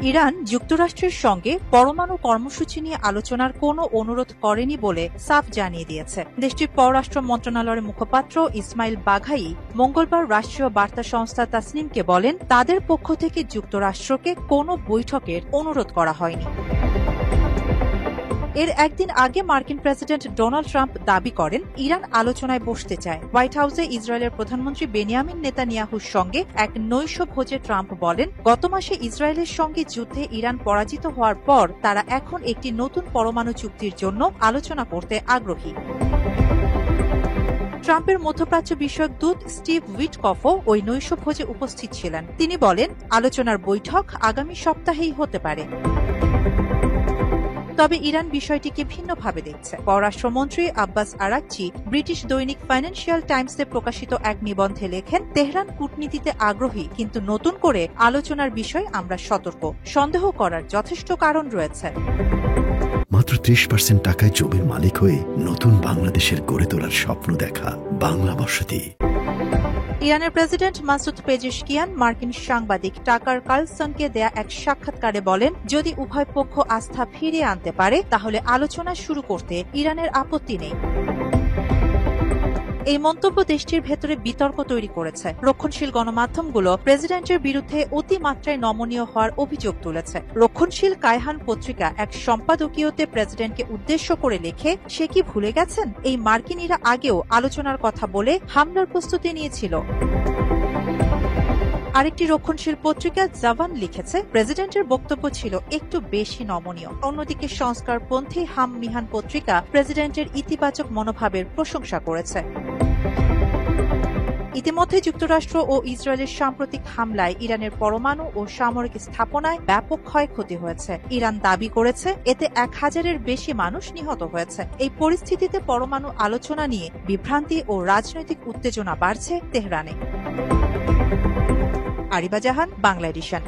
Iran যুক্তরাষ্ট্রের সঙ্গে পরমাণু কর্মসূচি নিয়ে আলোচনার কোনো অনুরোধ করেনি বলে সাফ জানিয়ে দিয়েছে। দেশটির পররাষ্ট্র মন্ত্রণালয়ের মুখপাত্র ইসমাইল বাঘাই মঙ্গলবার রাষ্ট্রীয় বার্তা সংস্থা তাসনিমকে বলেন, তাদের পক্ষ থেকে যুক্তরাষ্ট্রকে কোনো বৈঠকের অনুরোধ করা হয়নি। এর একদিন আগে মার্কিন প্রেসিডেন্ট ডোনাল্ড ট্রাম্প দাবি করেন, ইরান আলোচনায় বসতে চায়। হোয়াইট হাউসে ইসরায়েলের প্রধানমন্ত্রী বেনিয়ামিন নেতানিয়াহুর সঙ্গে এক নৈশ ভোজে ট্রাম্প বলেন, গত মাসে ইসরায়েলের সঙ্গে যুদ্ধে ইরান পরাজিত হওয়ার পর তারা এখন একটি নতুন পরমাণু চুক্তির জন্য আলোচনা করতে আগ্রহী। ট্রাম্পের মধ্যপ্রাচ্য বিষয়ক দূত স্টিভ উইটকফও ওই নৈশ ভোজে উপস্থিত ছিলেন। তিনি বলেন, আলোচনার বৈঠক আগামী সপ্তাহেই হতে পারে। তবে ইরান বিষয়টিকে ভিন্নভাবে দেখছে। পররাষ্ট্রমন্ত্রী আব্বাস আরাকচি ব্রিটিশ দৈনিক ফাইন্যান্সিয়াল টাইমসে প্রকাশিত এক নিবন্ধে লেখেন, তেহরান কূটনীতিতে আগ্রহী, কিন্তু নতুন করে আলোচনার বিষয় আমরা সতর্ক। সন্দেহ করার যথেষ্ট কারণ রয়েছে। মাত্র 30% টাকায় জমির মালিক হয়ে নতুন বাংলাদেশের গড়ে তোলার স্বপ্ন দেখা বাংলা বসতি। ইরানের প্রেসিডেন্ট মাসুদ পেজেশকিয়ান মার্কিন সাংবাদিক টাকার কার্লসনকে দেয়া এক সাক্ষাৎকারে বলেন, যদি উভয় পক্ষ আস্থা ফিরিয়ে আনতে পারে তাহলে আলোচনা শুরু করতে ইরানের আপত্তি নেই। এই মন্তব্য দেশটির ভেতরে বিতর্ক তৈরি করেছে। রক্ষণশীল গণমাধ্যমগুলো প্রেসিডেন্টের বিরুদ্ধে অতিমাত্রায় নমনীয় হওয়ার অভিযোগ তুলেছে। রক্ষণশীল কায়হান পত্রিকা এক সম্পাদকীয়তে প্রেসিডেন্টকে উদ্দেশ্য করে লেখে, সে কি ভুলে গেছেন এই মার্কিনীরা আগেও আলোচনার কথা বলে হামলার প্রস্তুতি নিয়েছিল। আরেকটি রক্ষণশীল পত্রিকা জাভান লিখেছে, প্রেসিডেন্টের বক্তব্য ছিল একটু বেশি নমনীয়। অন্যদিকে সংস্কারপন্থী হাম মিহান পত্রিকা প্রেসিডেন্টের ইতিবাচক মনোভাবের প্রশংসা করেছে। ইতিমধ্যে যুক্তরাষ্ট্র ও ইসরায়েলের সাম্প্রতিক হামলায় ইরানের পরমাণু ও সামরিক স্থাপনায় ব্যাপক ক্ষয়ক্ষতি হয়েছে। ইরান দাবি করেছে এতে 1000-এর বেশি মানুষ নিহত হয়েছে। এই পরিস্থিতিতে পরমাণু আলোচনা নিয়ে বিভ্রান্তি ও রাজনৈতিক উত্তেজনা বাড়ছে তেহরানে। আরিবা জাহান, বাংলা এডিশন।